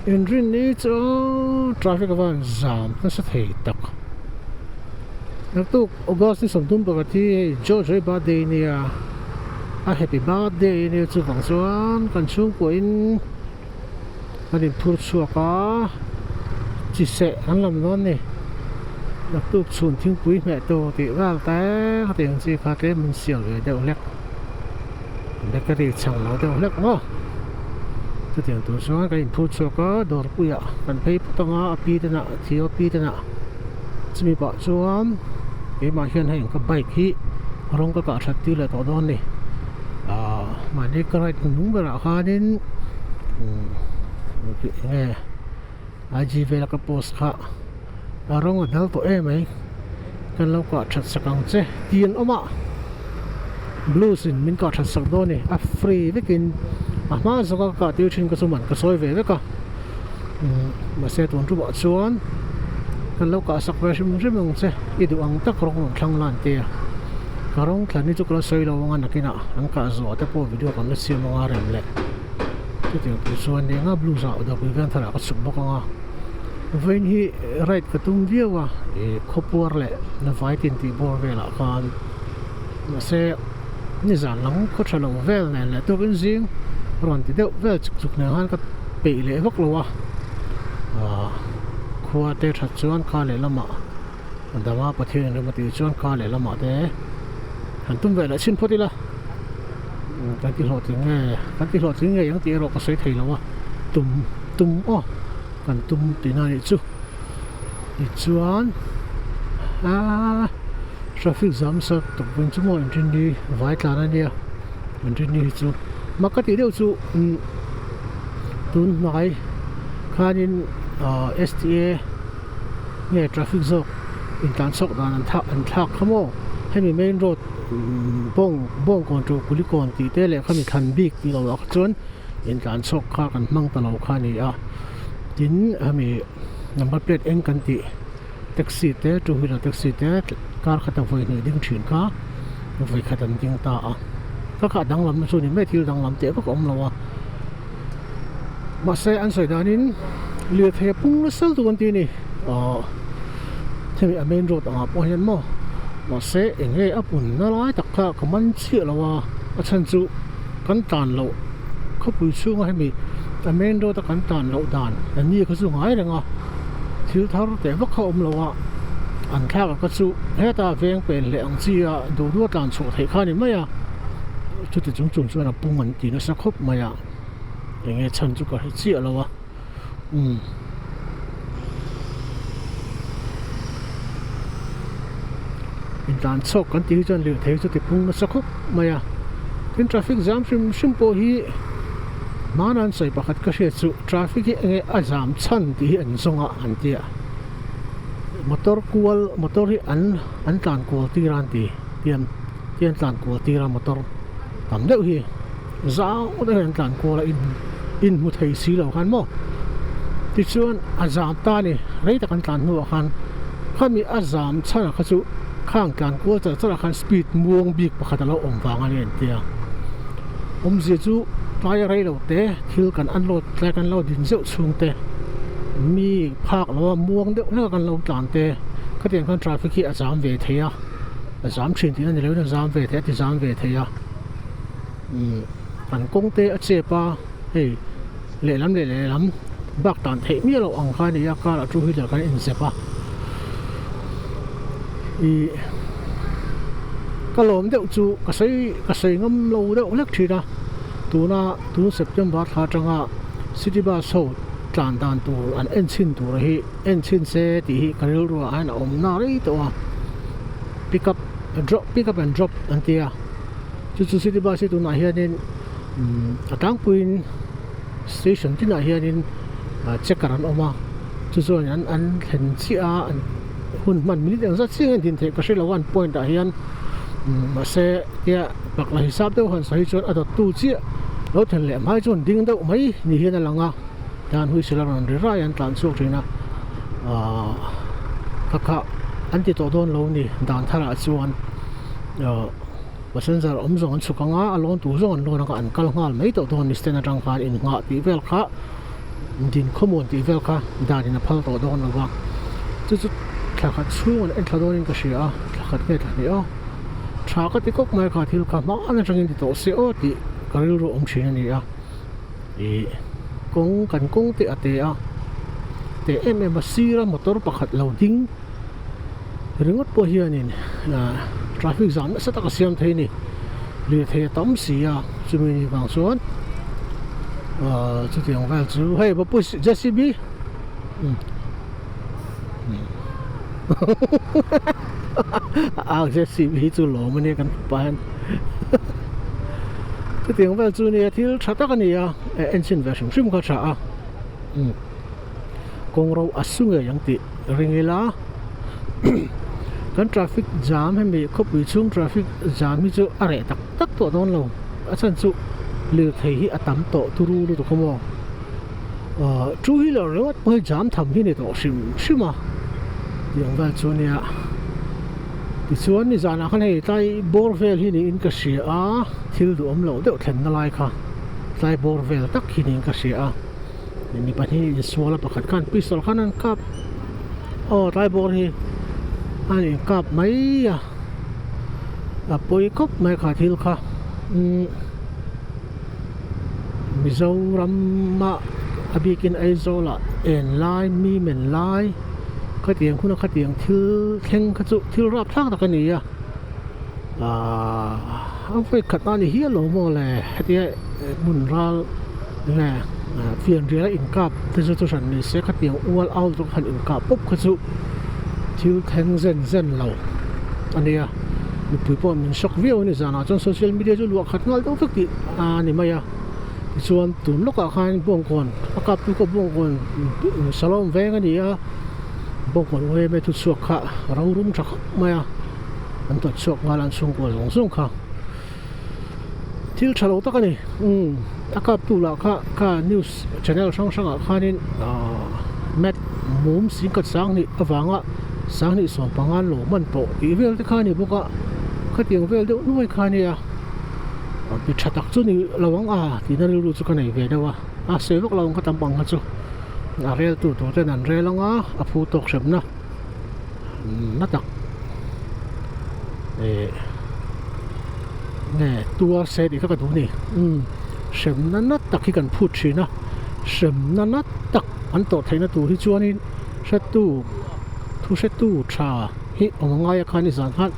in rin ni chu traffic van jam na sa thei tak nak tu August ni somdum ba ti George birthday ni a happy birthday ni chu wang chuan kan chung ko in kanin phur chuaka chi se an lam non ni nak tu chun thing pui me to ti wal ta tiang chi kha te mun sial ve deuh lek bakery chang lo deuh lek ngo tu tiang tu chuan kanin phur chuaka dor puya kan phei putanga api te na thio pi te na chumi ba chuan ke ma hian hei ka bike hi rong ka ka thati le to don ni ma ni ka right nung ba khanin nge aji ve la ka post kha rong adal to mai kan lo ka that sakang che tien oma blues in min ka that sak do ni a free vekin ma zoka ka tiu thin ka suman ka soi ve ka ma se ton tu ba chuan kan lo ka sak version rimong che idu ang tak rong thlang lan te karong thani chu kala soi lo nga nakina ang ka zo ta po video kan si mo nga rem le tu ti tu chuan ni nga blue sa da ku gan thara ka suk bok nga vein hi right ka tum viawa e khopor le na vai tin ti bor ve la kan ma se ni zan lang ko thalo vel ne le to kan jing ron ti deuh vel chuk na han ka pe le vok lo wa khua te that chuan ka le lama dama pathian le mati chuan ka le lama te han tum ve la chin photila kan ti hlo ting nge yang ti ro ka sei thei lo wa tum o kan tum ti na ni chu ni chuan traffic jam sa to bin chu mo engine ni vai tla na nia engine ni chu makati deuh chu tun nai khanin STA nge traffic zone in tan sok dan an thak khamo hemi main road bong control kulikon ti te le khami khan big ti lo ak chon in tan sok kha kan mang ta lo kha ni a tin hemi number plate eng kan ti taxi te two wheeler taxi te car khata voi ni ding thin kha voi khatam ding ta a ka kha dang lam chu ni me thil dang lam te ka om lo wa ma se an soi danin lia the pung na sal tu kan ti ni themi a main road anga po hian mo ma se enge apun na lai takha kaman chi lawa a chan chu kan tan lo khopui chu nga hemi a main road kan tan lo dan ani kha chu ngai renga thil thar te vak kha om lawa an thla ka chu heta veng pen le ang chi a du du tan chu thei kha ni maya chu ti chung chung chu na pung an ti na sa khop maya enge chan chu ka chi lawa in tan chok kan ti chan le thei chu ti pung na sa khop maya tin traffic jam sim po hi manan sai pakhat ka hre chu traffic hi enge a jam chan ti an zonga an tia motor hi an tlan ko ti ran ti tian tlan ko ti ra motor tam deuh hi zao da an tlan ko la in mu thei si lo khan mo ti chuan a jam ta ni rei ta kan tlan nu khan khami a jam chana kha chu khang tlan ko cha khan speed muang bik pakhat lo om wang ani an tia om je chu tai rei lo te thil kan an lo tla kan lo din zeu chung te mi phak lo muang deuh na kan lo tlan te khatian khan traffic hi a jam ve theya a jam thin tin ani lo na jam ve the ti jam ve theya kan kong te a che pa hei le lam bak tan thei mi lo ang kha ni ya ka la tru hi la kan in se pa kalom deuh chu ka sei ngam lo deuh lek thina tu September tha tanga city bus ho tlan dan tu an enchin tu hi enchin se ti hi karil ru an om na ri to pick up and drop an tia chu city bus tu na hianin atang puin station ti na hianin check karan oma chu an thlen chi a an hun man minute ang sa ching din the ka shela 1 point a hian ma se tia bak la hisab deuh han sahi chon adot tu chi lo then le mai chon ding deuh mai ni hian alanga dan hui sela ron ri rai an tlan chok thina kha an ti to don lo ni dan thara chuan passenger om zong an chukanga alon tu zong an lo na an kal ngal mai to don ni sten atang khan in nga pi vel kha ดินข้อมูลที่เวลค่ะดารินพัลตัวโดนระวังจุดแค่ขัดช่วงเอ็นทาโดนินก็เสียแค่ขัดเงี้ยนี่อ๋อชาก็ติกไม่ขาดที่ลูกค้ามาอันนั้นจังยินที่โตเสียอ๋อที่ก็รู้รู้ชีนี่อ่ะอีกงกันกงที่อัตยอ่ะแต่มาซีระมอเตอร์ปักขัดเหล่าดิ้งเรื่องวัดพวกเฮียนี่ทราฟิกจามสัตว์ก็เสียมเทนี่เรือเทตั้มเสียจะมีบางส่วนจะเตียงแวลจูเฮ้ยปุ๊บเจสซี่บีเจสซี่บีจูหล่อมันเนี่ยกันปานจะเตียงแวลจูเนี่ยที่ชัดตะกันเนี่ยเอ็นจินเวอร์ชันชิมเขาช้ากงเราอัศงยังติริงเวลากันทราฟิกจามให้มีครบวิชุงทราฟิกจามมีจูอะไรตักตัวโดนเราอาจารย์จูเลือกให้อัตมโตทุรูดูตัวขโมยจูฮิลล์เรื่องว่าเปิดจามทำที่นี่ตัวชิมอย่างว่าจูเนี่ยที่ส่วนนี้จานะขันให้ใต้บอร์เวลที่นี่อินกัสเซียที่ดูอมเหลาเดี๋ยวเห็นอะไรค่ะใต้บอร์เวลตักที่นี่อินกัสเซียนี่ปัจจุบันสวอลประคัดกันพิสต์ขันนั้นกับใต้บอร์ที่อันนี้กับไม่ปอยกับไม่ขาดที่ลูกค่ะมิโซรัมมาอบิกินไอโซล่าเอ็นไลน์มีเหม็นไลน์ขัดเตียงคุณขัดเตียงที่แข่งขัดจุที่รับทางตะกันนี่เอาไปขัดตานี่เฮียหลงมอเลยที่มุนรัลเนี่ยเฟียนเรียอินกับที่สุดฉันนี่เสียขัดเตียงอ้วนเอาตรงขันอินกับปุ๊บขัดจุที่แข่งเส้นเราอันนี้มีผู้คนมันช็อกวิวนี่จ้านะจนโซเชียลมีเดียจะลวกขัดงานต้องฝึกตินี่ไม่ส่วนตุ่มลูกอาคารบ่งคนประกอบตัวบ่งคนสลอมแวงกันนี่บ่งคนเว้ยไม่ทุกส่วนค่ะเรารุ่มจักไม่อันตัวส่วนงานส่งกว่าส่งค่ะที่ฉลองตะกันนี่ประกอบตัวละค่ะนิวส์ช่องช่องค่ะนี่แมทมุมสิงกัดสังนี่ฟังสังนี่ส่วนปังงานหลงมันโปอีเวลที่ค่ะนี่พวกเขาเตียงเวลเดียวนู้นค่ะนี่ปิดฉากจุนี่ระวังที่นั่นรู้จุกันไหนเวด้วะเสียพวกเราก็ตำบังกันจุเรียลตัวแต่นั้นเรียลงพูดตกเสมนะนัดตักเนี่ยตัวเสด็จก็กระดูนี่เสมนั้นนัดตักที่กันพูดชีนะเสมนั้นนัดตักอันต่อไทยนะตัวที่จวนนี่เสตูทุเสตูชาฮิอมง่ายคันนิสานฮัท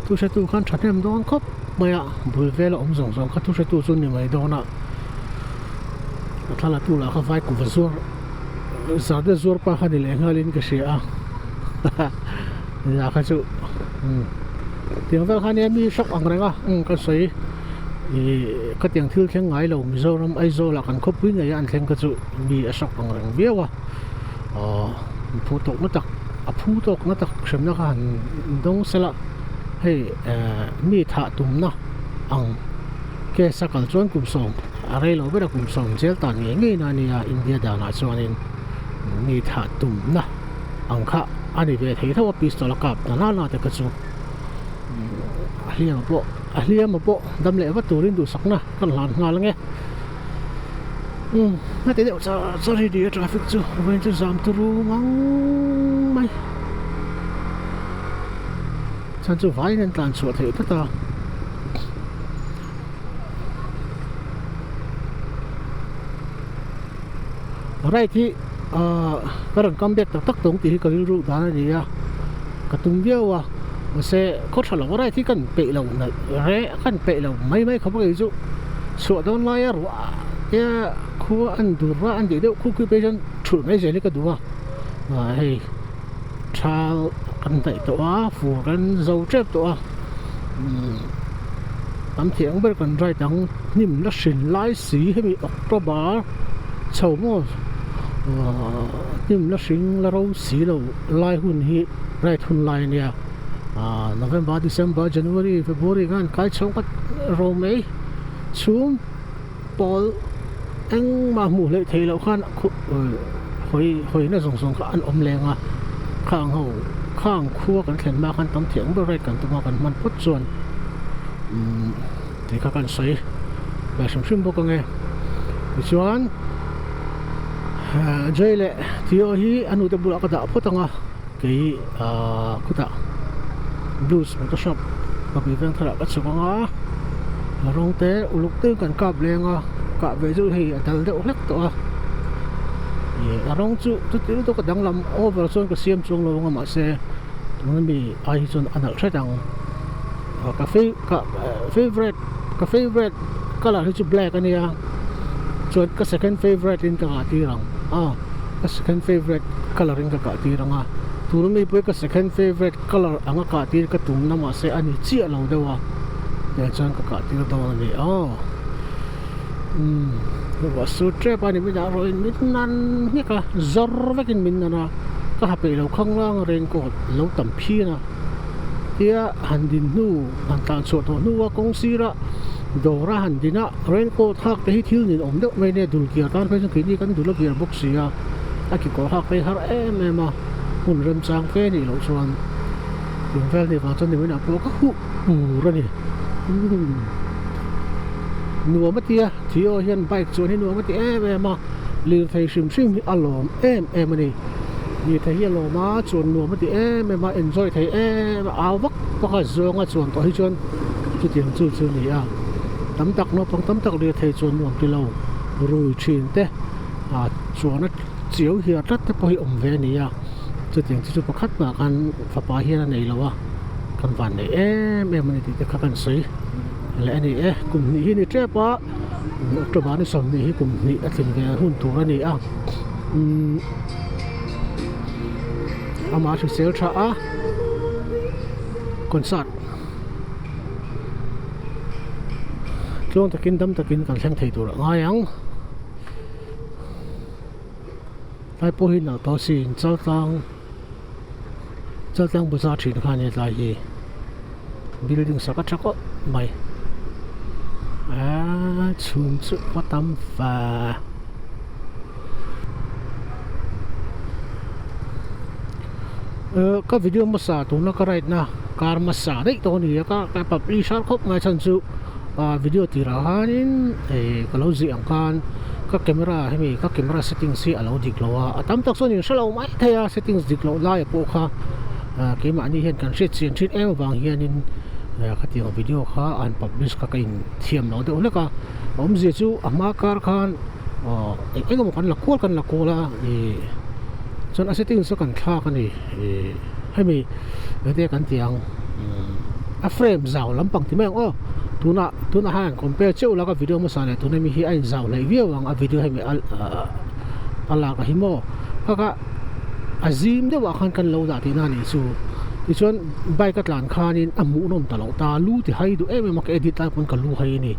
ทุเสตูคันชัดเต็มดอนครบไม่บุญเวลอมส่งคัตุเสตูซุนนี่ไม่โดนถ้าละตัวละเขาไฟกูฟัวซาเดซัวร์ปะฮันนี่เลยงั้นลินก็เสียนี่อาจุเตียงเวลคันนี้มีช็อกอังเรงก็สวยก็เตียงที่แข็งไงเรามิโซรัมไอโซละกันคบวิ่งไงอันแข็งก็จุมีช็อกอังเรงเบี้ยวผู้ตกนักผู้ตกนักเสมนักหันดงสละให้มีถาตุ่มนะแกสักการจวนกุมส่งอะไรเราไม่ได้กุมส่งเจ้าตอนนี้นั่นนี่อินเดียดานาจวนนี้มีถาตุ่มนะค่ะอันนี้เป็นที่ถ้าว่าพิสต์ละกับนั่นน่าจะกระจุเลี้ยมาโปดำเละวัตถุรินดูสักนะกันหลานงานละไงน่าจะเดี๋ยวจะรีดีทราฟิกจูเว้นจะจามตัวรู้มั้งไหมฉันจะไว้ในการสวดเหตุต่ออะไรที่กระดังกำเบ็ดตักตรงที่ก็รู้ด้านนี้กระตุ้งเบี้ยวมันเสียเขาฉลองอะไรที่กันเปะเราเนี่ยเร่กันเปะเราไม่เขาบอกอยู่จุสวดตอนไรหรือว่าคู่อันดูว่าอันเดียวคู่คือไปจนฉุดไม่เสร็จเลยก็ดูให้ชากันแต่ตัวฝูกันเจ้าเจ็บตัวตามเถียงไปกันไรดังนิ่มและสินไล่สีให้มีออกตัวบาเช่ามั่วนิ่มและสิงและเราสีเราไล่หุ่นฮีไรทุนไล่เนี่ยNovember December January February กันใครชงก็โรเมย์ชุ่มปอลเอ็งมาหมู่เลยเทแล้วขันหอยน่าส่งกันอมแรงข้างเขาข้างคั่วกันเข็นมากันตำเถียงบริกันตัวกันมันพุทธส่วนที่ข้ากันใส่แบบสมชิมพวกไงส่วน joy le tio hi anu te bula ka da potanga ke kuta blues photoshop ka bi veng thara ka chunga rong te uluk te kan kap lenga ka ve ju hi dal de ulek to a ye rong chu tu ti to ka dang lam over son ka siam chung lo nga ma se mun bi ai chon anal thra dang ka favorite color chu black ania chon ka second favorite in ka ti rang ka second favorite coloring ka ti ranga tur mi poi ka second favorite color anga ka ti ka tum na ma se ani chi lo dewa ya chon ka ti do ni wa su tre pa ni mi da ro in mit nan ni ka zor vekin min na ka ha pe lo khang lang ren ko lo tam phi na tia han din nu han tan so to nu wa kong si ra do ra han dina ren ko thak te hi thil nin om de mai ne dul kia tan pe sang ki ni kan dul kia box sia a ki ko ha pe har em ma hun rem chang fe ni lo chuan yung vel ni wa chon ni na po ka hu ra ni nuwa matia thio hian bike chuan hi nuwa mati em ma lir thei sim sim hi alom em ani ni thei hi aloma chuan nuwa mati em ma enjoy thei em awak to ka zonga chuan to hi chuan chu tiang chu ni a tam tak no pang tam tak lir thei chuan nuam ti lo rui thin te chuan a chiu hi atlat te po hi om ve ni a chu tiang chu pakhat ma kan fa pa hian nei lo wa kan van nei em ani ti te kha kan sei le ani kum ni hi ni tre pa to ba ni som ni hi kum ni a thin ve hun tu ani a ama chu sel tha a concert tlong takin dam takin kan thleng thei tur nga yang tai po hi na to sin chal tang bu za thin kha ni lai hi building saka thako mai chun chu patam fa ka video masa tu na ka right na kar masa dei to ni ka publisher khop ngai chan chu video ti ra hanin ka lo ji ang kan ka camera hemi ka camera settings si alo dik lowa atam tak so ni shalo mai thaya settings dik lo lai po kha ke ma ni hen kan chin em wang hianin ka ti video kha an publish ka kain thiam lo de ulaka om je chu ama kar khan engam kan la kola chon a setting so kan thla ka ni hemi de kan tiang a frame zaw lampang ti meng tuna han compare cheu la ka video mo sa le tuna mi hi ai zaw lai view ang a video hemi ala ka himo ka azim de wa khan kan lo da ti na ni chu ti chuan bike atlan khanin amu nom ta lo ta lu ti hai du em mak edit ta pun ka lu hai ni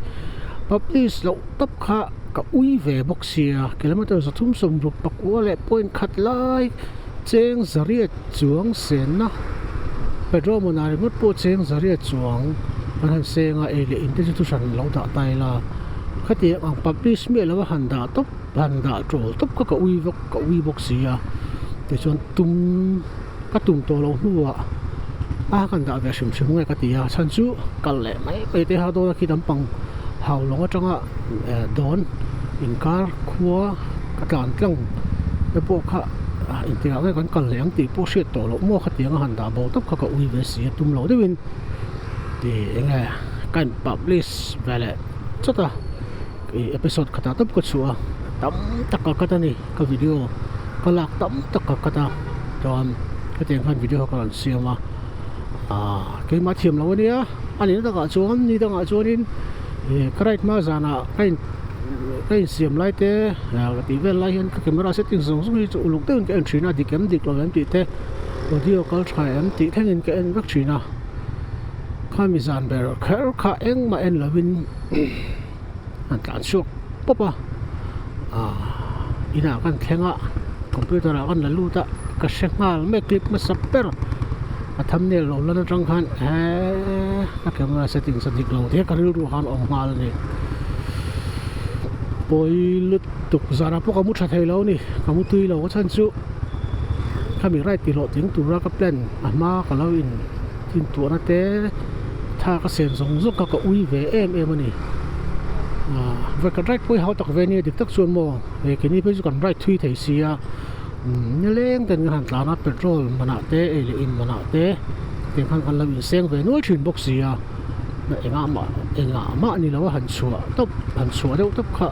publish lo tap kha ka ui ve boxia kilometer sa thum som ru pakwa le point khat lai cheng zaria chuang sen na pedro monari mut po cheng zaria chuang han senga ele institution lo da tai la khati ang publish me lo handa top handa trol top ka ui boxia ti chuan ka tum to lo nuwa kan da ga sim ngai ka ti ya chan chu kal le mai pe te ha do na ki dam pang haw long atanga don in kar khua ka tlan tlang e po kha in te ga kan kal leng ti po she to lo mo kha tiang han da bo top kha ka ui ve si tum lo de win ti enga kan publish vale chota episode kata top ko chua tam tak ka ta ni ka video ka lak tam tak ka ta don ka tiang han video ka kan siama cái mà thiểm lâu đi á anh ấy ta cả chuan đi ta cả chuan in cái mà zana cái xiêm lại thế cái tivi lại hiện cái camera setting giống như chỗ lúc tên cái entry na đi kem đi rồi em tí thế audio call try em tí thế nên cái em bắt chỉ na khai mi zan bè rồi khai em mà em là bên anh cản suốt bóp ina kan thenga computer kan la lu ta ka sengal me clip ma sapper thumbnail lo lan tang khan ka camera setting sa dik lo the ka ru han om mal ni poi lut tuk zara po ka mu tha thei lo ni ka mu tui lo chan chu khami right ti lo ting tu ra ka plan ama ka lo in tin tu na te tha ka sen song zu ka ui ve em ani vậy cái right pui hậu tắc về này được tắc xuân mò về cái này bây giờ còn right thui thấy xia nhớ lên tên hàng tán á petrol mà nãy té in mà nãy té tiền hàng làm in sen về nuôi chuyển bốc xia mẹ em ngãนี่แล้วหันชัวเดี๋ยวตบขา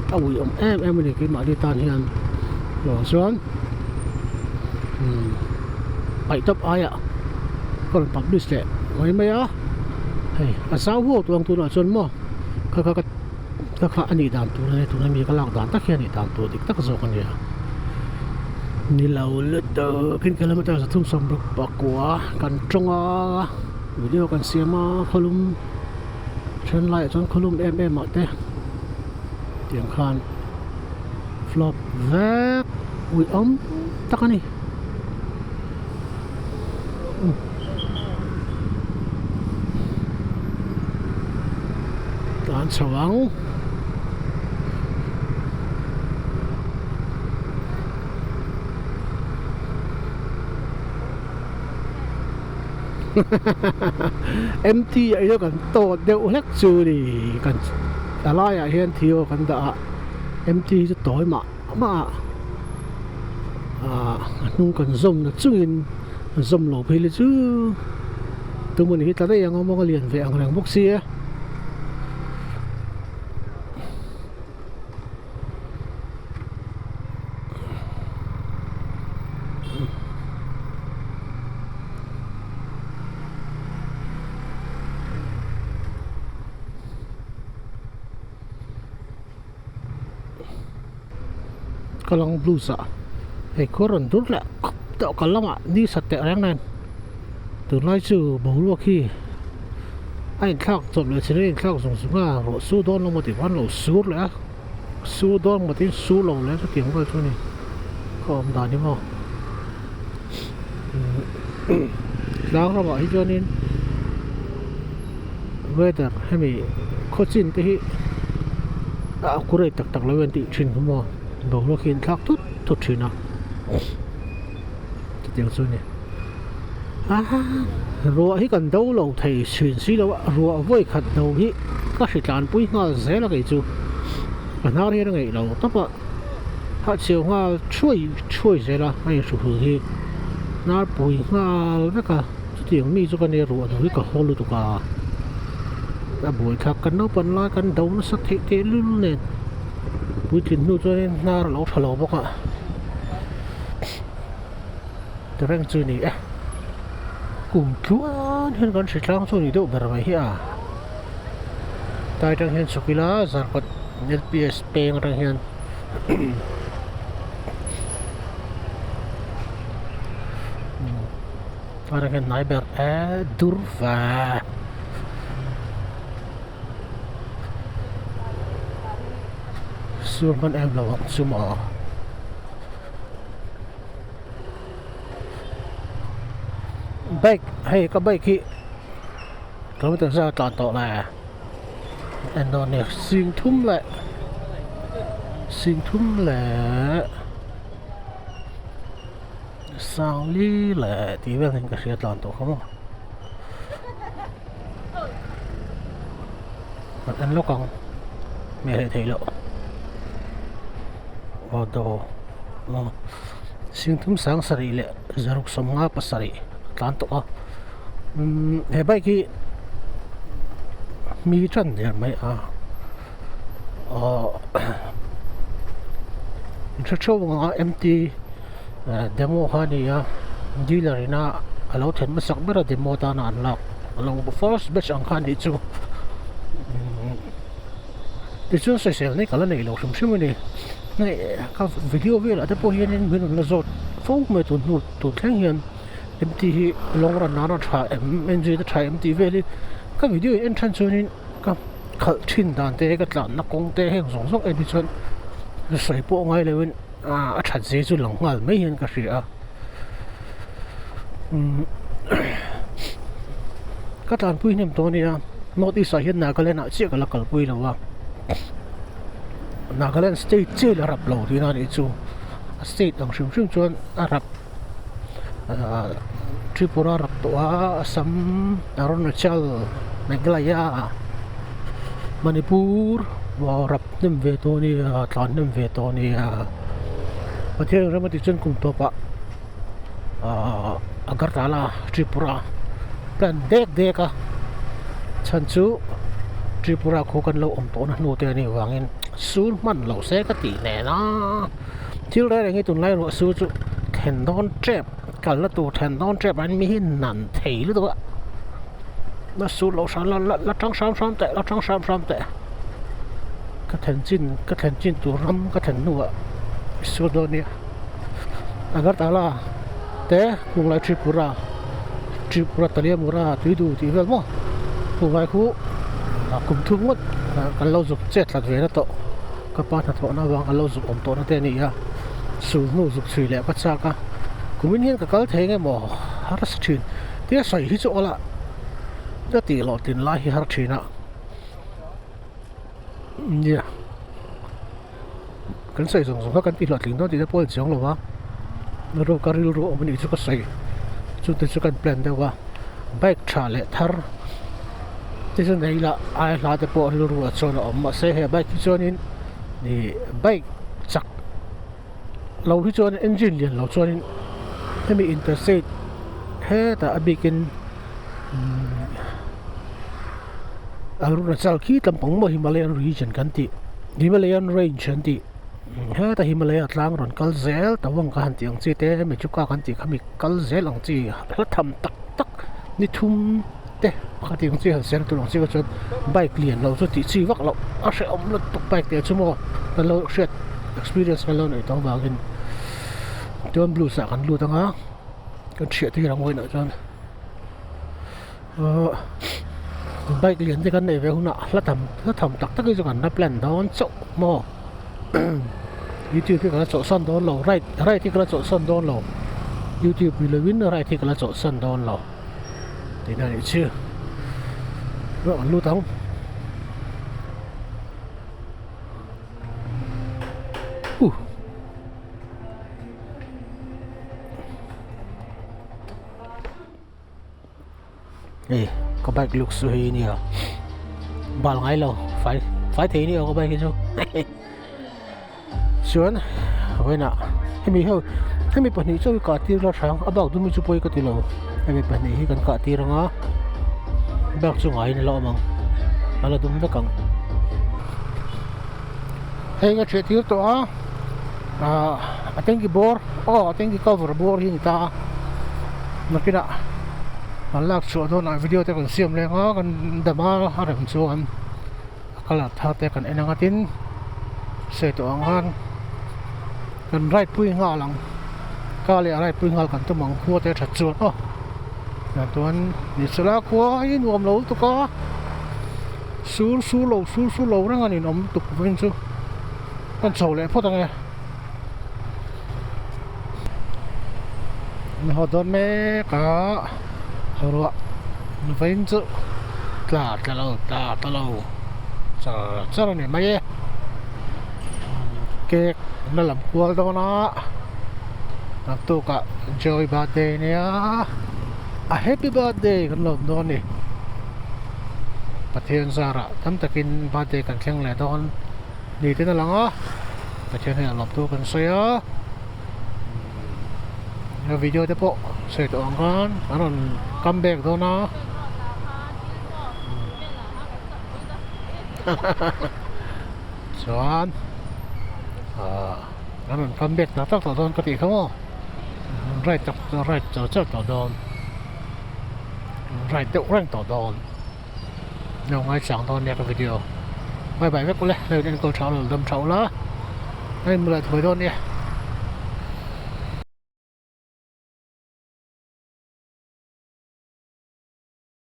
เอาอีอมemนี่กินมาดีตานเฮียนหล่อสวนไปตบอ้ายอ่ะก็ปับดิสแหละไว้ไหมอ่ะเฮ้ยอาสาวหัวตัวตัวน่ะส่วนมั่วก็อันนี้ด่านตัวนี้ตัวนี้มีกระลากด่านตะเคียนนี่ด่านตัวดิกตะกระโจกันเนี่ยนี่เราเลือดขึ้นกันแล้วมันจะทุ่มสมบุกปากกัวกันจงอ่ะวิดีโอกันเสียมาคลุมเชิญไล่จนคลุมมาเต้เตียงคานฟลอปแวกอุ้ยตะกันนี่การสว่าง MT ai đó kan to deuh hlek chu ni kan alai a hian thio kan da MT chu toy ma nung kan zom na chungin zom lo phei le chu tumun hi ta yang mo ga lian ve ang rang bok si kalang blusa hey koron dur la to kalama ni satte rang nan tu lai chu bo lo khi ai thak chom le chire thak song sunga ro su don lo mati wan lo su la su don mati su lo le ta tiang ko chu ni khom da ni mo lang ra ba hi jonin weather hemi khochin te hi kurai tak lo wen ti thin mo bộ nó khiến thác tốt chuyện nào tiếng xuân này rồi khi cần đấu lâu thì chuyển xí đâu rồi với khẩn đầu hi các sự tràn bụi hoa dễ là cái chú và nào thì nó ngày đầu tấp ạ họ chiều hoa chui dễ là hay sự hư hi nào bụi hoa với cả tiếng mi cho cái này rồi với cả hồ lụt cả bụi khạc cần nó bận lại cần đấu nó sắc thế luôn lên bụi thịt nuôi cho nên na lẩu thà lẩu bốc ạ, từ răng chơi này cùng chúa hiện con sẽ trắng cho nhiều bờ vậy hả, tại răng hiện sọc lá giàn quật nhật PS peng răng hiện, răng hiện nãy bờ durva xuống con em là xuống mỏ bike hay có bike khi có một ra toàn tổ là anh đó nè xin thum lại sao lý lại thì bây giờ cái xe toàn tổ không anh lúc còn mẹ thấy lộ đồ xin thum sáng sari lệ zaruk somnga pasari tlan to he bai ki mi chan der mai cho nga MT demo hani ya dealer ina alo then masak bera demo ta na unlock alo first batch ang khan di chu ti chu social ni kala nei lo shum ni này các video về là thế hiện nên mình là rồi phong mấy tụt thang hiện MT long run nó try MNG nó try MT về đi các video in chân nên các khởi trình đàn thế cái là nó công tế hàng giống giống edition sấy bộ ngay lên chân dễ chú lòng ngal mấy hiện cái gì các đàn pui niệm to này nó đi sai hiện nào cái lên nào chia cái là cái pui đâu Nagaland state jail Arab lo di na ni chu state ang shim chuan Arab Tripura Arab to Assam Arunachal Meghalaya Manipur và rập nem về to ni tlan nem về to niประเทศเรามาติดจนกลุ่มตัวปะAgartala Tripura plan dek à chân chú Tripura khó cần lâu ổn tốn nô tiền này vàng xuống mặn lâu xe cái tỷ này nó chiếu đây là ngay tuần nay rồi xuống chú thèn đón trẹp cả là tụ thèn đón trẹp anh mới nản thấy nữa thôi nó xuống lâu sáng là trắng sáng tệ là trắng sáng tệ cái thèn chín tụ râm cái thèn nụ xuống đó nè Agartala thế cùng lại Tripura tali mura tùy đủ thì vậy mà cùng lại khu cùng thương mất cái lâu dục chết là về đó tổ các bạn thật họ nó vang cái lâu dục ổn tổ nó tên này à sưu nô dục suy lệ bắt xa cả cũng mình hiện cái thế nghe mà hát rất chuyện thế sợi hít chỗ là nó tỷ lọ tiền lại hát chuyện à yeah cái sợi dùng các cái tỷ lọ tiền đó thì nó bớt giống rồi nó đâu có real rồi mình đi cho sợi chúng tôi sẽ cần plan đâu à bike trả lại thar thế nên đây là ai là để bỏ real rồi cho nó mà sẽ hay bike cho nên thì bike chắc lâu cho nên engine liền lâu cho nên thế mình interstate thế ta bị cái Arunachal khi tầm bóng mà Himalayan region kan ti Himalayan range kan ti ha ta Himalaya tlang ron kal zel tawang ka han ti ang chi te me chuka kan ti khami kal zel ang chi la tham tak ni thum te ka ti ang chi han ser tu ang chi ka chon bike lian lo so ti chi vak lo a se om lo tuk bike te chumo ta lo shet experience ka lo nei taw ba gin ton blue sa kan lu ta nga kan che ti ra ngoi na chon bike liền thì cái này về hôm nọ là thầm tắc cái cho nó plan đó chỗ mò YouTube thì cái chỗ sân đó lầu right thì cái chỗ sân đó lầu YouTube vì là win right thì cái chỗ sân đó lầu thì này chưa rồi lưu thông có bike lục suy nè bảo ngay lâu phải thế nè có bike chứ xuống vậy nè hay mình bận đi chơi cả tiền ra sáng bảo tôi mình chụp cái tiền lâu hay mình bận đi cần cả tiền ra bác xuống ngay này lo mà là tôi mới cần hay cái chuyện tiền đó I think the board I think the cover board hiện ta nó cái đó lạc chỗ đó nói video te còn xem lên á còn đâm á har làm chỗ anh cái là thao te còn anh tin sẽ tổ anh còn right pui ngạo lắm cái là right pui ngạo còn tôi mong khua te thật chuột đó là tuần đi sửa lá khua ấy nuông lâu tôi có su lâu đó anh nôm tục viên su con sầu lại phốt thằng này họ đón mẹ cả rồi vậy chứ ta lâu sao này mấy cái nó làm qua đó nó tôi cả enjoy birthday nè happy birthday kan lo don ni pathian zara tam takin birthday kan khleng le don ni te na lang a pathian he lop tu kan soya video te po sei to ang kan aron comeback do na chuan aron comeback na tak to don ka ti khamo right chak to don right tự rank to don nào ngay chẳng don nè cái video bye bye các cô lên lên câu trả lời đâm trâu lá đây một lần thôi don nè